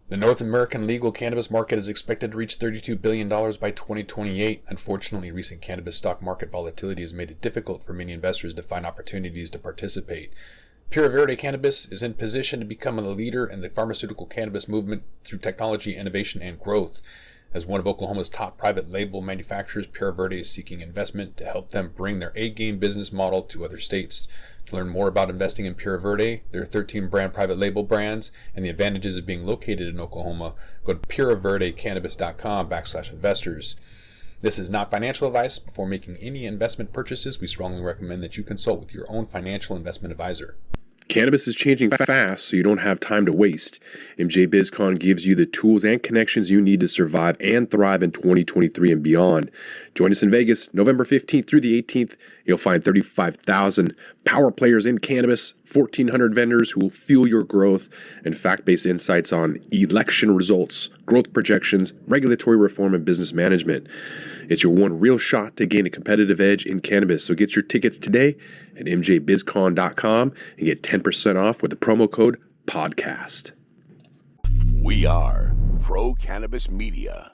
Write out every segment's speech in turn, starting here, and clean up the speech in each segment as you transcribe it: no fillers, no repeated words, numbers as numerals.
The North American legal cannabis market is expected to reach $32 billion by 2028. Unfortunately, recent cannabis stock market volatility has made it difficult for many investors to find opportunities to participate. Pure Verde Cannabis is in position to become a leader in the pharmaceutical cannabis movement through technology, innovation, and growth. As one of Oklahoma's top private label manufacturers, Pure Verde is seeking investment to help them bring their A-game business model to other states. To learn more about investing in Pure Verde, their 13 brand private label brands, and the advantages of being located in Oklahoma, go to pureverdecannabis.com/investors. This is not financial advice. Before making any investment purchases, we strongly recommend that you consult with your own financial investment advisor. Cannabis is changing fast, so you don't have time to waste. MJ BizCon gives you the tools and connections you need to survive and thrive in 2023 and beyond. Join us in Vegas, November 15th through the 18th. You'll find 35,000 power players in cannabis, 1,400 vendors who will fuel your growth, and fact-based insights on election results, growth projections, regulatory reform, and business management. It's your one real shot to gain a competitive edge in cannabis, so get your tickets today at mjbizcon.com and get 10% off with the promo code PODCAST. We are Pro Cannabis Media.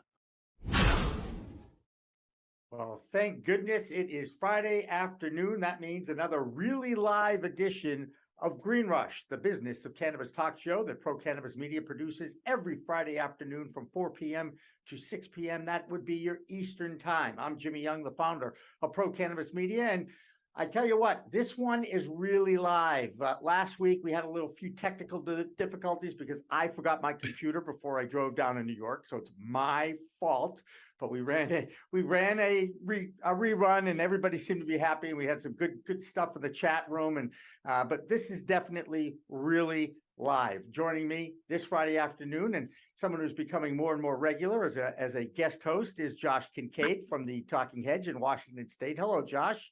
Well, thank goodness it is Friday afternoon. That means another really live edition of Green Rush, the business of cannabis talk show that Pro Cannabis Media produces every Friday afternoon from 4 p.m. to 6 p.m. That would be your Eastern time. I'm Jimmy Young, the founder of Pro Cannabis Media, and I tell you what, this one is really live. Last week, we had a little few technical difficulties because I forgot my computer before I drove down to New York, so it's my fault. But we ran a rerun, and everybody seemed to be happy. And we had some good stuff in the chat room. And but this is definitely really live. Joining me this Friday afternoon, and someone who's becoming more and more regular as a guest host, is Josh Kincaid from the Talking Hedge in Washington State. Hello, Josh.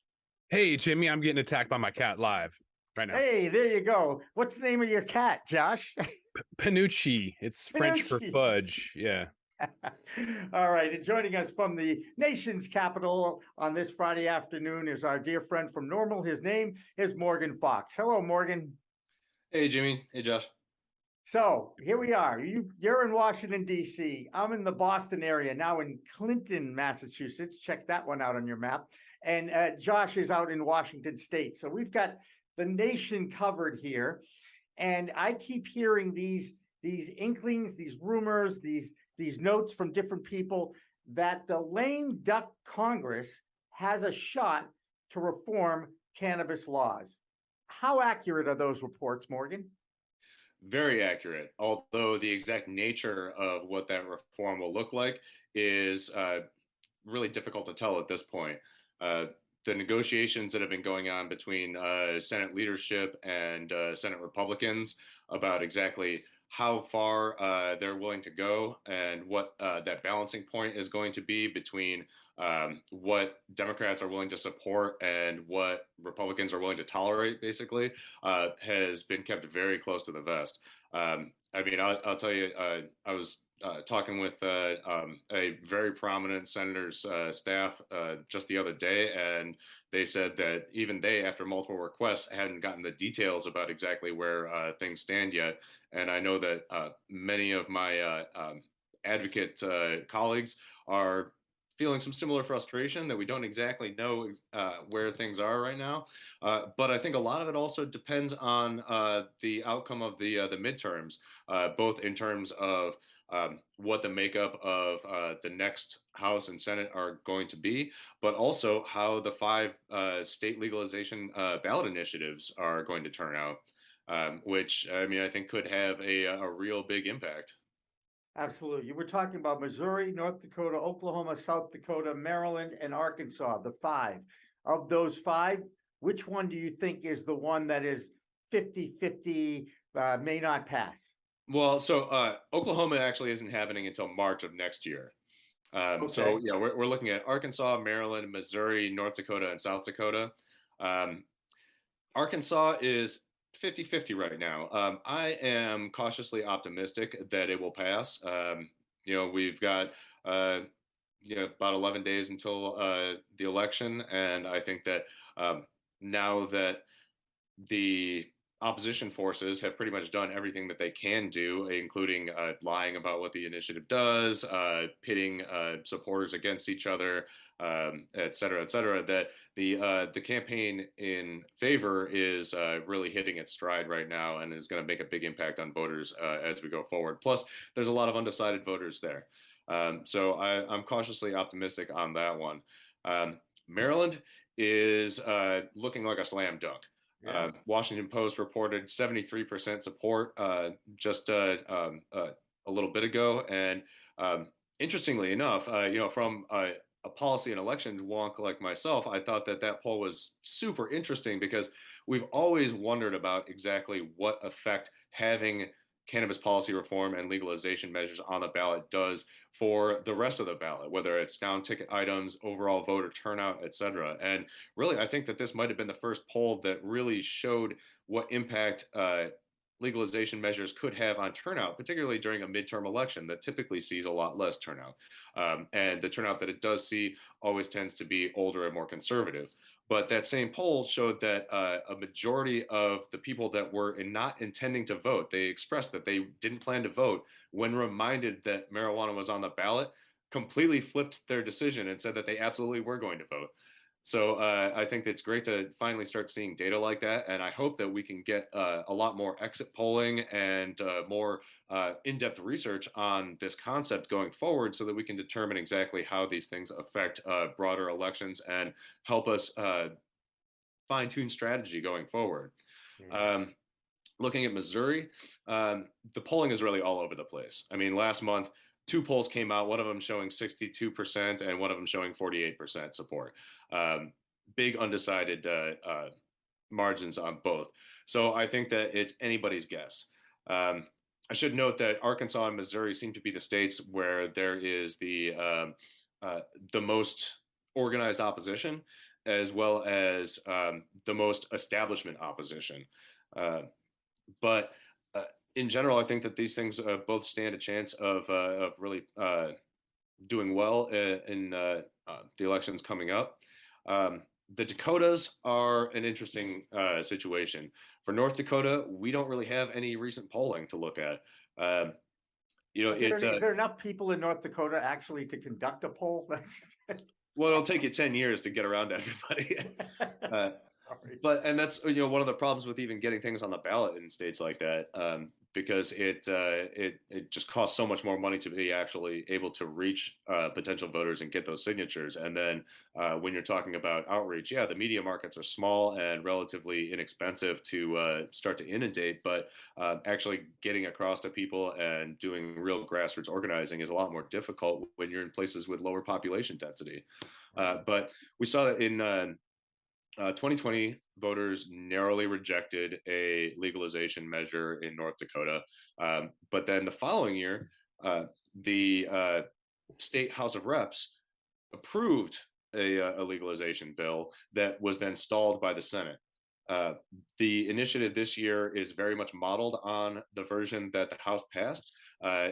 Hey, Jimmy, I'm getting attacked by my cat live right now. Hey, there you go. What's the name of your cat, Josh? Panucci. It's French for fudge. Yeah. All right. And joining us from the nation's capital on this Friday afternoon is our dear friend from NORML. His name is Morgan Fox. Hello, Morgan. Hey, Jimmy. Hey, Josh. So here we are. You're in Washington, D.C. I'm in the Boston area, now in Clinton, Massachusetts. Check that one out on your map. And Josh is out in Washington State. So we've got the nation covered here. And I keep hearing these inklings, these rumors, these notes from different people that the lame duck Congress has a shot to reform cannabis laws. How accurate are those reports, Morgan? Very accurate, although the exact nature of what that reform will look like is really difficult to tell at this point. The negotiations that have been going on between Senate leadership and Senate Republicans about exactly how far they're willing to go and what that balancing point is going to be between what Democrats are willing to support and what Republicans are willing to tolerate, basically, has been kept very close to the vest. I mean, I'll tell you, I was talking with a very prominent senator's staff just the other day, and they said that even they, after multiple requests, hadn't gotten the details about exactly where things stand yet. And I know that many of my advocate colleagues are feeling some similar frustration that we don't exactly know where things are right now. But I think a lot of it also depends on the outcome of the midterms, both in terms of what the makeup of the next House and Senate are going to be, but also how the 5 state legalization ballot initiatives are going to turn out, which, I mean, I think could have a real big impact. Absolutely. We're talking about Missouri, North Dakota, Oklahoma, South Dakota, Maryland, and Arkansas, the 5. Of those 5, which one do you think is the one that is 50-50, may not pass? Well, so Oklahoma actually isn't happening until March of next year. So, yeah, we're looking at Arkansas, Maryland, Missouri, North Dakota, and South Dakota. Arkansas is 50-50 right now. I am cautiously optimistic that it will pass. We've got about 11 days until the election, and I think that now that the opposition forces have pretty much done everything that they can do, including lying about what the initiative does, pitting supporters against each other, et cetera, that the campaign in favor is really hitting its stride right now and is going to make a big impact on voters as we go forward. Plus, there's a lot of undecided voters there. So I'm cautiously optimistic on that one. Maryland is looking like a slam dunk. Yeah. Washington Post reported 73% support just a little bit ago, and interestingly enough, from a policy and elections wonk like myself, I thought that poll was super interesting because we've always wondered about exactly what effect having cannabis policy reform and legalization measures on the ballot does for the rest of the ballot, whether it's down ticket items, overall voter turnout, et cetera. And really, I think that this might have been the first poll that really showed what impact legalization measures could have on turnout, particularly during a midterm election that typically sees a lot less turnout. And the turnout that it does see always tends to be older and more conservative. But that same poll showed that a majority of the people that were not intending to vote, they expressed that they didn't plan to vote when reminded that marijuana was on the ballot, completely flipped their decision and said that they absolutely were going to vote. So I think it's great to finally start seeing data like that. And I hope that we can get a lot more exit polling and more in-depth research on this concept going forward so that we can determine exactly how these things affect broader elections and help us fine-tune strategy going forward. Yeah. Looking at Missouri, the polling is really all over the place. I mean, last month, two polls came out, one of them showing 62% and one of them showing 48% support. Big undecided margins on both. So I think that it's anybody's guess. I should note that Arkansas and Missouri seem to be the states where there is the most organized opposition, as well as the most establishment opposition. But in general, I think that these things both stand a chance of really doing well in the elections coming up. The Dakotas are an interesting situation. For North Dakota, we don't really have any recent polling to look at. Is there enough people in North Dakota actually to conduct a poll? Well, it'll take you 10 years to get around to everybody. And that's one of the problems with even getting things on the ballot in states like that, because it just costs so much more money to be actually able to reach potential voters and get those signatures. And then when you're talking about outreach, yeah, the media markets are small and relatively inexpensive to start to inundate, but actually getting across to people and doing real grassroots organizing is a lot more difficult when you're in places with lower population density. But we saw that in 2020, voters narrowly rejected a legalization measure in North Dakota. But then the following year, the state House of Reps approved a legalization bill that was then stalled by the Senate. The initiative this year is very much modeled on the version that the House passed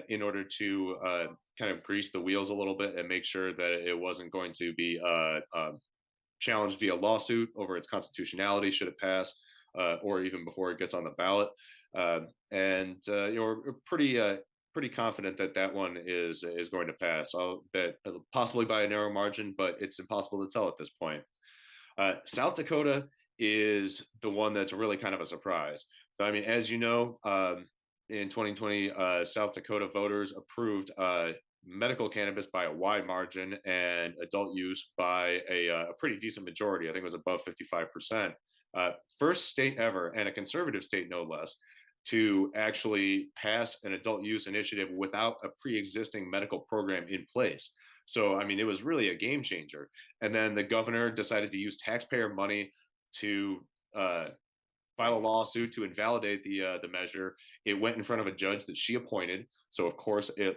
in order to kind of grease the wheels a little bit and make sure that it wasn't going to be challenged via lawsuit over its constitutionality should it pass, or even before it gets on the ballot. We're pretty confident that one is going to pass. I'll bet possibly by a narrow margin, but it's impossible to tell at this point. South Dakota is the one that's really kind of a surprise. So, I mean, as you know, in 2020, South Dakota voters approved medical cannabis by a wide margin and adult use by a pretty decent majority. I think it was above 55%. First state ever, and a conservative state no less, to actually pass an adult use initiative without a pre-existing medical program in place. So, I mean, it was really a game changer. And then the governor decided to use taxpayer money to file a lawsuit to invalidate the measure. It went in front of a judge that she appointed. So of course the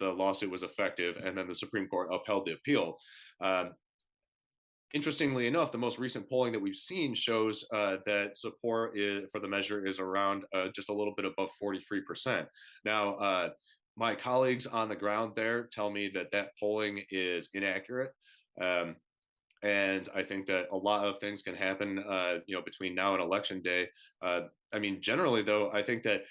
lawsuit was effective, and then the Supreme Court upheld the appeal. Interestingly enough, the most recent polling that we've seen shows that support for the measure is around just a little bit above 43%. Now, my colleagues on the ground there tell me that polling is inaccurate. And I think that a lot of things can happen, between now and election day. I mean, generally, though, I think that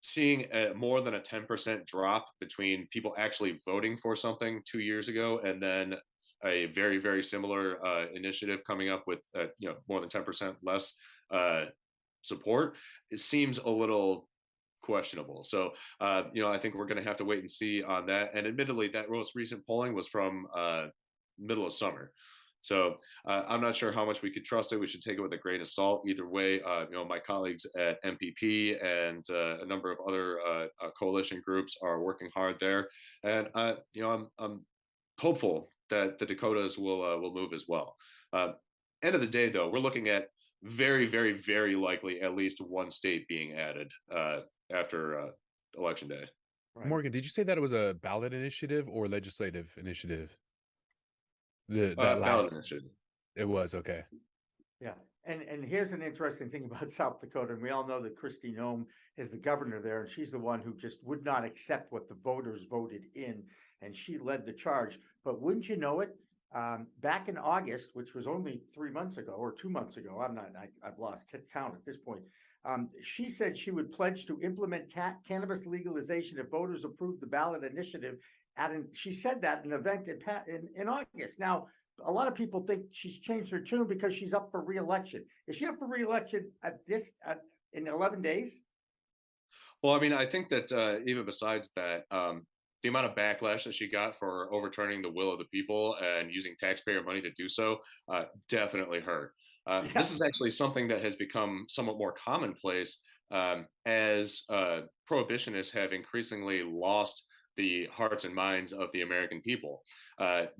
seeing more than a 10% drop between people actually voting for something 2 years ago and then a very, very similar initiative coming up with, more than 10% less uh, support, it seems a little questionable. So, I think we're going to have to wait and see on that. And admittedly, that most recent polling was from middle of summer. So I'm not sure how much we could trust it. We should take it with a grain of salt. Either way, my colleagues at MPP and a number of other coalition groups are working hard there, and I'm hopeful that the Dakotas will move as well. Uh, End of the day, though, we're looking at very, very, very likely at least one state being added after election day. Right. Morgan, did you say that it was a ballot initiative or legislative initiative? That Ballot last, initiative. it was okay. Yeah. And here's an interesting thing about South Dakota, and we all know that Kristi Noem is the governor there, and she's the one who just would not accept what the voters voted in, and she led the charge. But wouldn't you know it, back in August, which was only 3 months ago or 2 months ago, I've lost count at this point. She said she would pledge to implement cannabis legalization if voters approved the ballot initiative. She said that in an event in August. Now, a lot of people think she's changed her tune because she's up for re-election. Is she up for re-election in 11 days? Well, I mean, I think that even besides that, the amount of backlash that she got for overturning the will of the people and using taxpayer money to do so definitely hurt. Yeah. This is actually something that has become somewhat more commonplace as prohibitionists have increasingly lost the hearts and minds of the American people.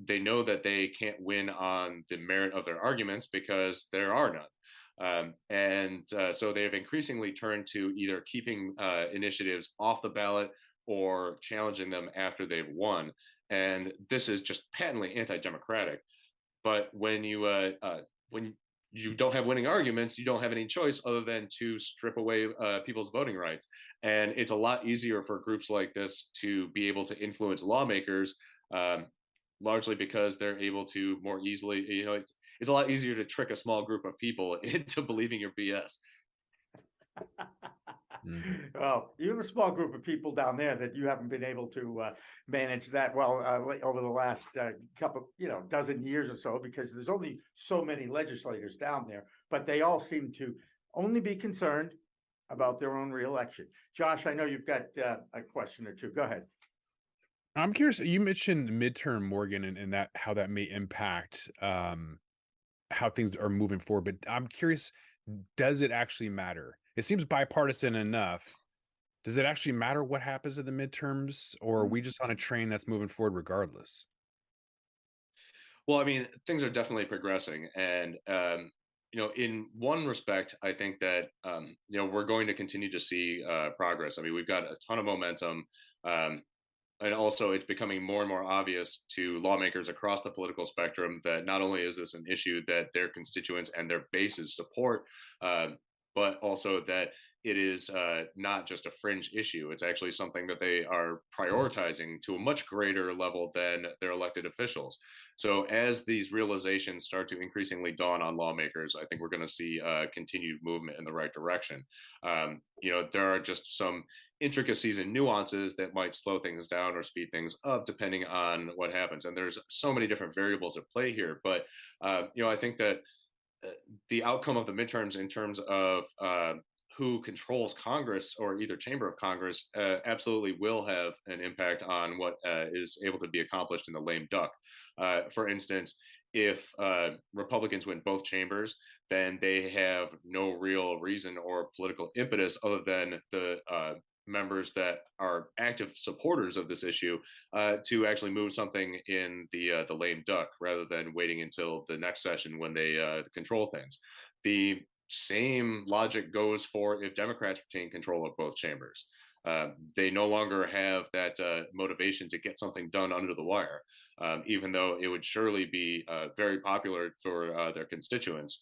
They know that they can't win on the merit of their arguments because there are none. So they've increasingly turned to either keeping initiatives off the ballot or challenging them after they've won. And this is just patently anti-democratic. But when you don't have winning arguments, you don't have any choice other than to strip away people's voting rights. And it's a lot easier for groups like this to be able to influence lawmakers, largely because they're able to more easily, it's a lot easier to trick a small group of people into believing your BS. Well, you have a small group of people down there that you haven't been able to manage that well over the last couple, dozen years or so, because there's only so many legislators down there, but they all seem to only be concerned about their own reelection. Josh, I know you've got a question or two. Go ahead. I'm curious. You mentioned midterm, Morgan, and that how that may impact how things are moving forward. But I'm curious, does it actually matter? It seems bipartisan enough. Does it actually matter what happens in the midterms, or are we just on a train that's moving forward regardless? Well, I mean, things are definitely progressing, and in one respect, I think that we're going to continue to see progress. I mean, we've got a ton of momentum, um, and also it's becoming more and more obvious to lawmakers across the political spectrum that not only is this an issue that their constituents and their bases support, uh, but also that it is not just a fringe issue. It's actually something that they are prioritizing to a much greater level than their elected officials. So, as these realizations start to increasingly dawn on lawmakers, I think we're going to see continued movement in the right direction. There are just some intricacies and nuances that might slow things down or speed things up depending on what happens. And there's so many different variables at play here. But I think that the outcome of the midterms in terms of who controls Congress or either chamber of Congress absolutely will have an impact on what is able to be accomplished in the lame duck. For instance, if Republicans win both chambers, then they have no real reason or political impetus other than the members that are active supporters of this issue to actually move something in the lame duck rather than waiting until the next session when they control things. The same logic goes for if Democrats retain control of both chambers. They no longer have that motivation to get something done under the wire, even though it would surely be very popular for their constituents,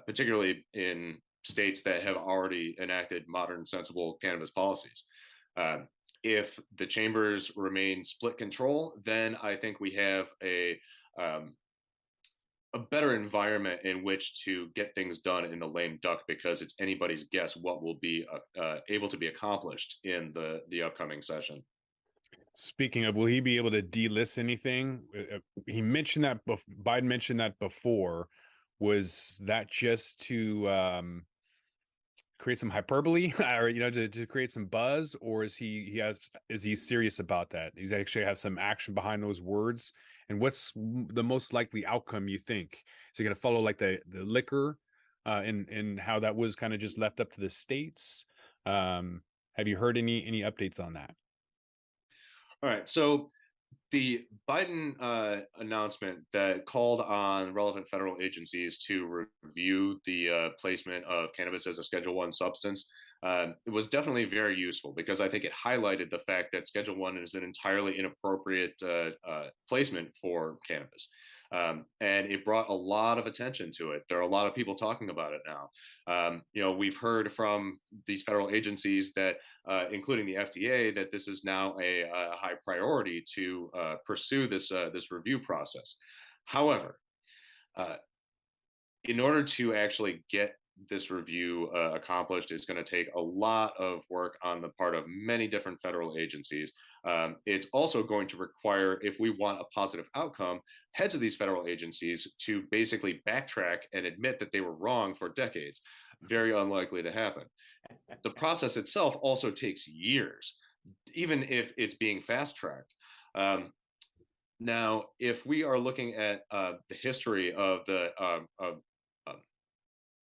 particularly in states that have already enacted modern, sensible cannabis policies. If the chambers remain split control, then I think we have a a better environment in which to get things done in the lame duck, because it's anybody's guess what will be able to be accomplished in the upcoming session. Speaking of, will he be able to delist anything? He mentioned that Biden mentioned that before. Was that just to create some hyperbole, or to create some buzz, or is he serious about that? He's actually have some action behind those words. And what's the most likely outcome, you think? Is he going to follow like the liquor, and how that was kind of just left up to the states? Have you heard any updates on that? All right, so the Biden announcement that called on relevant federal agencies to review the placement of cannabis as a Schedule One substance, it was definitely very useful, because I think it highlighted the fact that Schedule One is an entirely inappropriate placement for cannabis. And it brought a lot of attention to it. There are a lot of people talking about it now. We've heard from these federal agencies that, including the FDA, that this is now a high priority to pursue this review process. However, in order to actually get this review accomplished, is going to take a lot of work on the part of many different federal agencies. It's also going to require, if we want a positive outcome, heads of these federal agencies to basically backtrack and admit that they were wrong for decades. Very unlikely to happen. The process itself also takes years, even if it's being fast tracked. Now, if we are looking at the history of the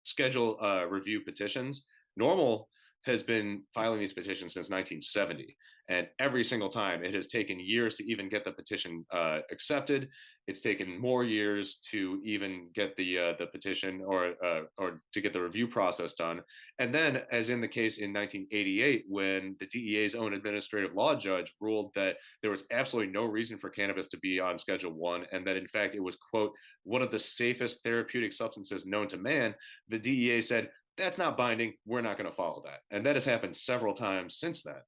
schedule review petitions, NORML has been filing these petitions since 1970. And every single time, it has taken years to even get the petition accepted. It's taken more years to even get the petition or to get the review process done. And then, as in the case in 1988, when the DEA's own administrative law judge ruled that there was absolutely no reason for cannabis to be on Schedule One, and that in fact it was, quote, one of the safest therapeutic substances known to man, the DEA said, that's not binding. We're not going to follow that. And that has happened several times since then.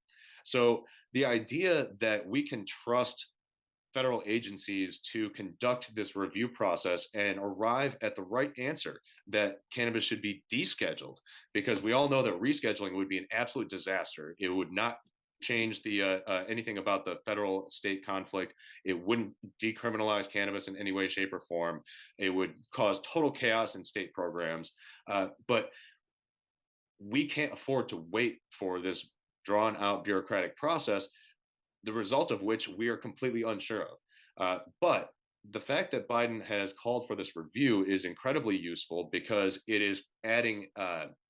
So the idea that we can trust federal agencies to conduct this review process and arrive at the right answer, that cannabis should be descheduled, because we all know that rescheduling would be an absolute disaster. It would not change the anything about the federal state conflict. It wouldn't decriminalize cannabis in any way, shape, or form. It would cause total chaos in state programs. But we can't afford to wait for this drawn out bureaucratic process, the result of which we are completely unsure of. But the fact that Biden has called for this review is incredibly useful, because it is adding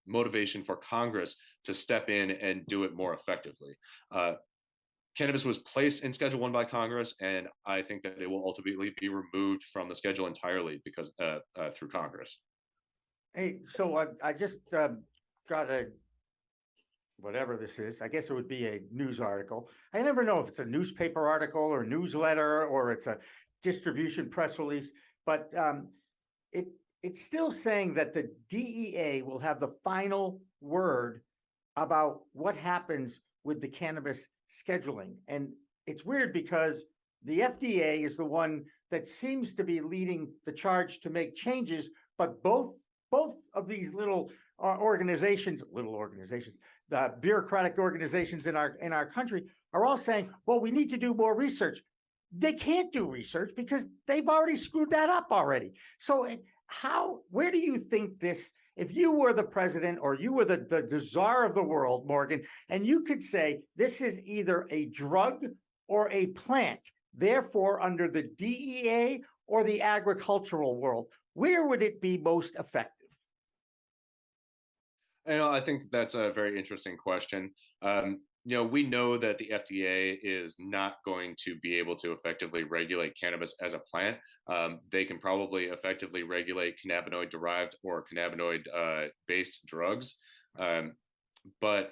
motivation for Congress to step in and do it more effectively. Cannabis was placed in Schedule One by Congress, and I think that it will ultimately be removed from the schedule entirely because through Congress. Hey, so I just got a, whatever this is, I guess it would be a news article. I never know if it's a newspaper article or newsletter or it's a distribution press release, but it's still saying that the DEA will have the final word about what happens with the cannabis scheduling. And it's weird because the FDA is the one that seems to be leading the charge to make changes, but both of these little organizations, the bureaucratic organizations in our country are all saying, well, we need to do more research. They can't do research because they've already screwed that up already. So where do you think this, if you were the president or you were the czar of the world, Morgan, and you could say this is either a drug or a plant, therefore under the DEA or the agricultural world, where would it be most effective? I think that's a very interesting question. We know that the FDA is not going to be able to effectively regulate cannabis as a plant. They can probably effectively regulate cannabinoid-derived or cannabinoid-based drugs. But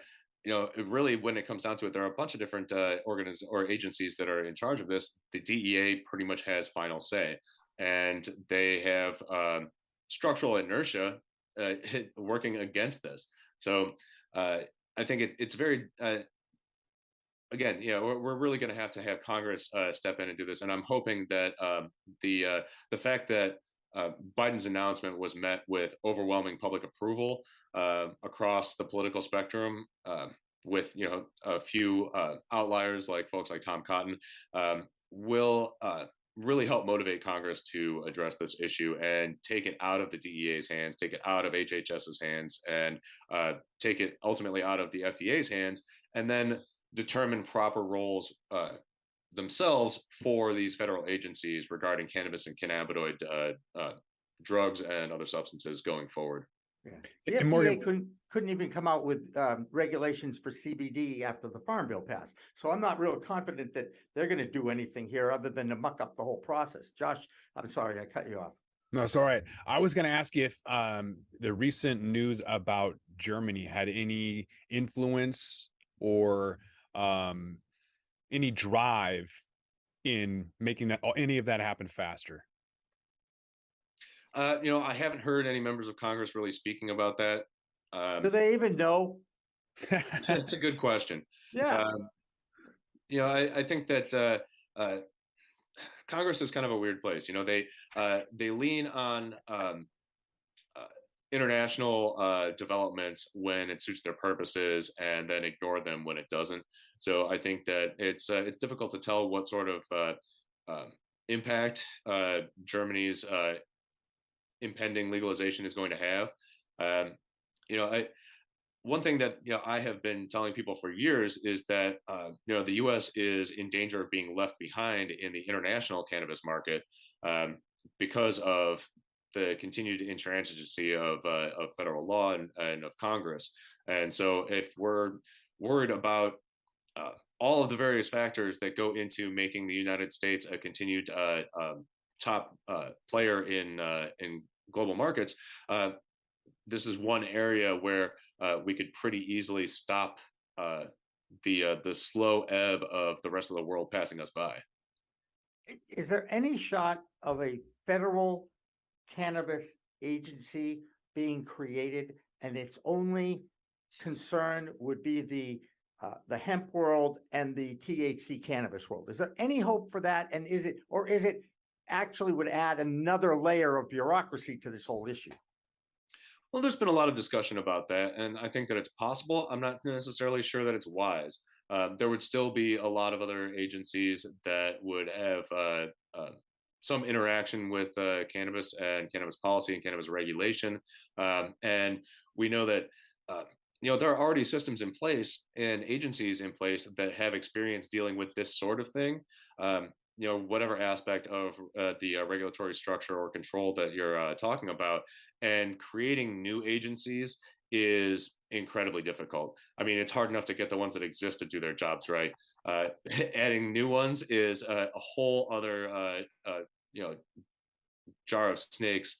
really, when it comes down to it, there are a bunch of different agencies that are in charge of this. The DEA pretty much has final say, and they have structural inertia working against this. So I think it's very again, we're really going to have Congress step in and do this. And I'm hoping that the fact that Biden's announcement was met with overwhelming public approval across the political spectrum, with a few outliers like folks like Tom Cotton, will really help motivate Congress to address this issue and take it out of the DEA's hands, take it out of HHS's hands, and take it ultimately out of the FDA's hands, and then determine proper roles themselves for these federal agencies regarding cannabis and cannabinoid drugs and other substances going forward. Yeah. The FDA couldn't even come out with regulations for CBD after the Farm Bill passed. So I'm not real confident that they're going to do anything here other than to muck up the whole process. Josh, I'm sorry, I cut you off. No, it's all right. I was going to ask if the recent news about Germany had any influence or any drive in making any of that happen faster. I haven't heard any members of Congress really speaking about that. Do they even know? That's a good question. Yeah. I think that Congress is kind of a weird place. They lean on international developments when it suits their purposes, and then ignore them when it doesn't. So I think that it's difficult to tell what sort of impact Germany's impending legalization is going to have. One thing that I have been telling people for years is that the U.S. is in danger of being left behind in the international cannabis market because of the continued intransigency of federal law and of Congress. And so, if we're worried about all of the various factors that go into making the United States a continued top player in global markets, this is one area where we could pretty easily stop the slow ebb of the rest of the world passing us by. Is there any shot of a federal cannabis agency being created, and its only concern would be the hemp world and the THC cannabis world? Is there any hope for that? And is it actually would add another layer of bureaucracy to this whole issue? Well, there's been a lot of discussion about that, and I think that it's possible. I'm not necessarily sure that it's wise. There would still be a lot of other agencies that would have some interaction with cannabis and cannabis policy and cannabis regulation. And we know that there are already systems in place and agencies in place that have experience dealing with this sort of thing. Whatever aspect of the regulatory structure or control that you're talking about, and creating new agencies is incredibly difficult. I mean, it's hard enough to get the ones that exist to do their jobs right. Adding new ones is a whole other, jar of snakes.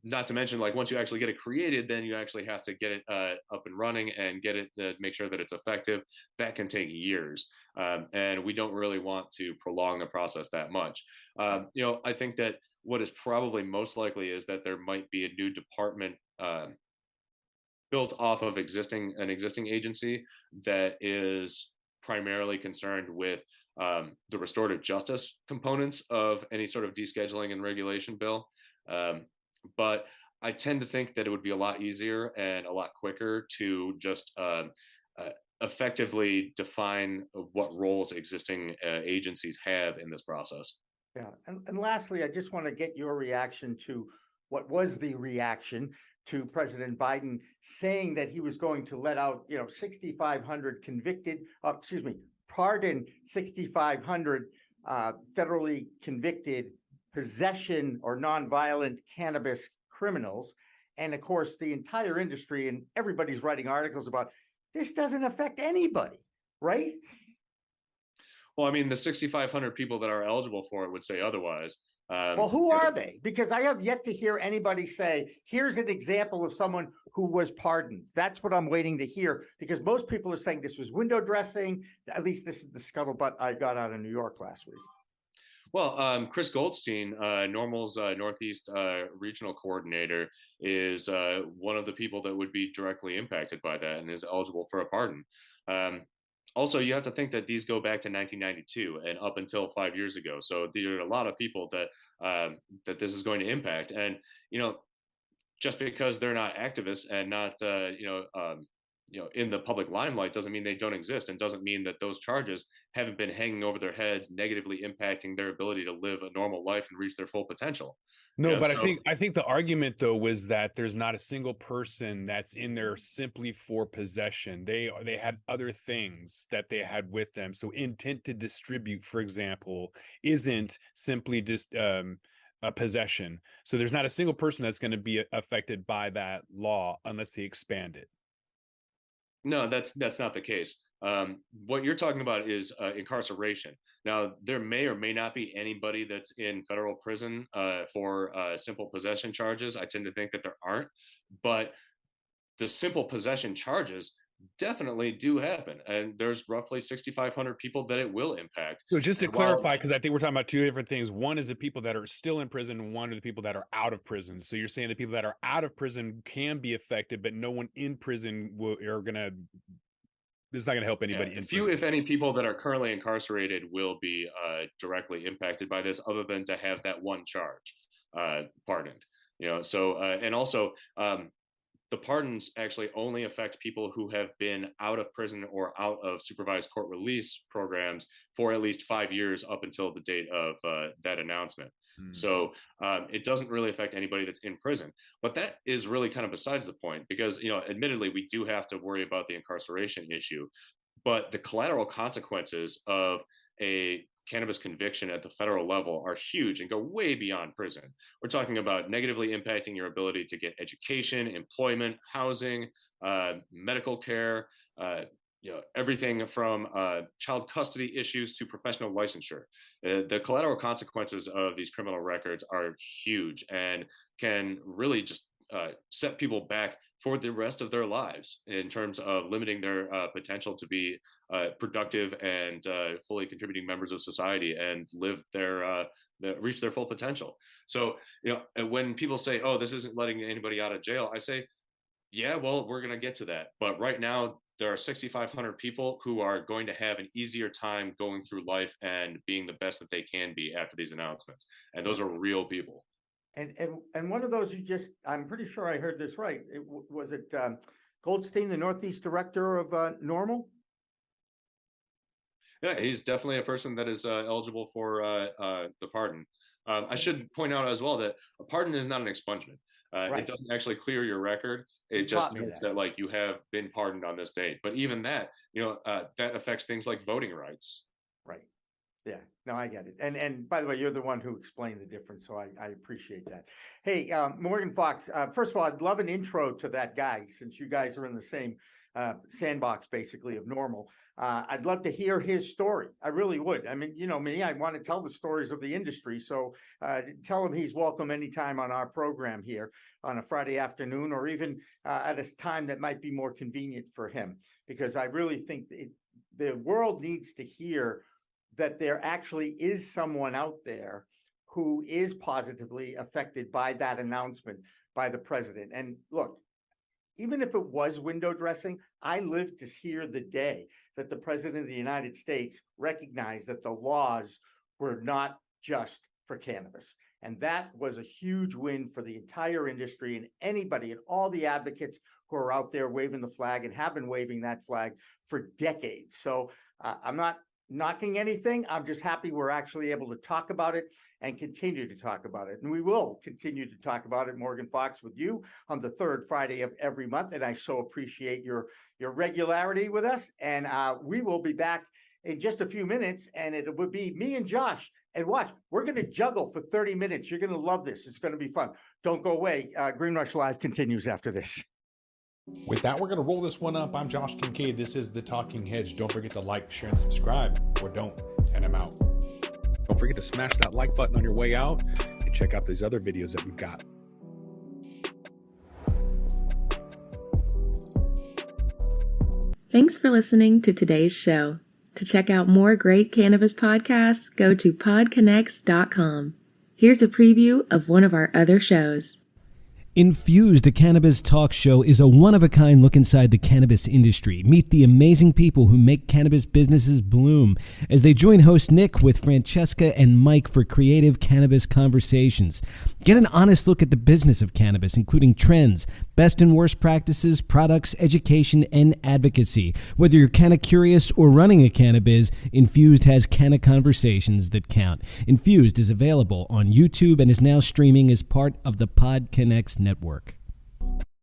Not to mention, like, once you actually get it created, then you actually have to get it up and running and get it make sure that it's effective. That can take years, and we don't really want to prolong the process that much. I think that what is probably most likely is that there might be a new department built off of an existing agency that is primarily concerned with the restorative justice components of any sort of descheduling and regulation bill. But I tend to think that it would be a lot easier and a lot quicker to just effectively define what roles existing agencies have in this process. Yeah. And lastly, I just want to get your reaction to what was the reaction to President Biden saying that he was going to let out, 6,500 pardon 6,500 federally convicted possession or nonviolent cannabis criminals. And of course, the entire industry and everybody's writing articles about this doesn't affect anybody, right? Well, I mean, the 6,500 people that are eligible for it would say otherwise. Well, who are they? Because I have yet to hear anybody say, here's an example of someone who was pardoned. That's what I'm waiting to hear, because most people are saying this was window dressing. At least this is the scuttlebutt I got out of New York last week. Well, Chris Goldstein, NORML's Northeast regional coordinator, is one of the people that would be directly impacted by that and is eligible for a pardon. Also, you have to think that these go back to 1992 and up until 5 years ago. So there are a lot of people that that this is going to impact. And you know, just because they're not activists and not in the public limelight doesn't mean they don't exist, and doesn't mean that those charges haven't been hanging over their heads, negatively impacting their ability to live a normal life and reach their full potential. No, but So I think the argument though was that there's not a single person that's in there simply for possession. They had other things that they had with them. So intent to distribute, for example, isn't simply just a possession. So there's not a single person that's going to be affected by that law unless they expand it. no, that's not the case. What you're talking about is incarceration. Now, there may or may not be anybody that's in federal prison for simple possession charges. I tend to think that there aren't, but the simple possession charges definitely do happen, and there's roughly 6,500 people that it will impact. So just to And while clarify, because I think we're talking about two different things. One is the people that are still in prison, one are the people that are out of prison. So you're saying the people that are out of prison can be affected, but no one in prison are gonna. It's not gonna help yeah, anybody in few, prison. if any, people that are currently incarcerated will be directly impacted by this, other than to have that one charge pardoned. So and also the pardons actually only affect people who have been out of prison or out of supervised court release programs for at least 5 years up until the date of that announcement. So it doesn't really affect anybody that's in prison. But that is really kind of besides the point, because, admittedly, we do have to worry about the incarceration issue. But the collateral consequences of a cannabis conviction at the federal level are huge and go way beyond prison. We're talking about negatively impacting your ability to get education, employment, housing, medical care, everything from child custody issues to professional licensure. The collateral consequences of these criminal records are huge and can really just set people back for the rest of their lives in terms of limiting their potential to be productive and fully contributing members of society and live reach their full potential. So, when people say, "Oh, this isn't letting anybody out of jail," I say, "Yeah, well, we're going to get to that." But right now, there are 6,500 people who are going to have an easier time going through life and being the best that they can be after these announcements, and those are real people. And one of those I'm pretty sure I heard this right. Was it Goldstein, the Northeast director of NORML? Yeah, he's definitely a person that is eligible for the pardon. I should point out as well that a pardon is not an expungement. Right. It doesn't actually clear your record. It You just taught me notes that. that like you have been pardoned on this date. But even that, that affects things like voting rights. Right. Yeah, no, I get it. And by the way, you're the one who explained the difference, so I appreciate that. Hey, Morgan Fox, first of all, I'd love an intro to that guy, since you guys are in the same sandbox, basically, of NORML. I'd love to hear his story. I really would. I mean, you know me, I want to tell the stories of the industry. So tell him he's welcome anytime on our program here on a Friday afternoon, or even at a time that might be more convenient for him, because I really think the world needs to hear that there actually is someone out there who is positively affected by that announcement by the president. And look, even if it was window dressing, I lived to hear the day that the president of the United States recognized that the laws were not just for cannabis. And that was a huge win for the entire industry, and anybody and all the advocates who are out there waving the flag and have been waving that flag for decades. So I'm not knocking anything. I'm just happy we're actually able to talk about it and continue to talk about it. And we will continue to talk about it, Morgan Fox, with you on the third Friday of every month. And I so appreciate your regularity with us. And we will be back in just a few minutes, and it would be me and Josh. And watch, we're going to juggle for 30 minutes. You're going to love this. It's going to be fun. Don't go away. Green Rush Live continues after this. With that, we're going to roll this one up. I'm Josh Kincaid. This is The Talking Hedge. Don't forget to like, share, and subscribe, or don't, and I'm out. Don't forget to smash that like button on your way out and check out these other videos that we've got. Thanks for listening to today's show. To check out more great cannabis podcasts, go to podconnects.com. Here's a preview of one of our other shows. Infused, a cannabis talk show, is a one-of-a-kind look inside the cannabis industry. Meet the amazing people who make cannabis businesses bloom as they join host Nick with Francesca and Mike for creative cannabis conversations. Get an honest look at the business of cannabis, including trends, best and worst practices, products, education, and advocacy. Whether you're canna curious or running a cannabis, Infused has canna conversations that count. Infused is available on YouTube and is now streaming as part of the PodConnects network.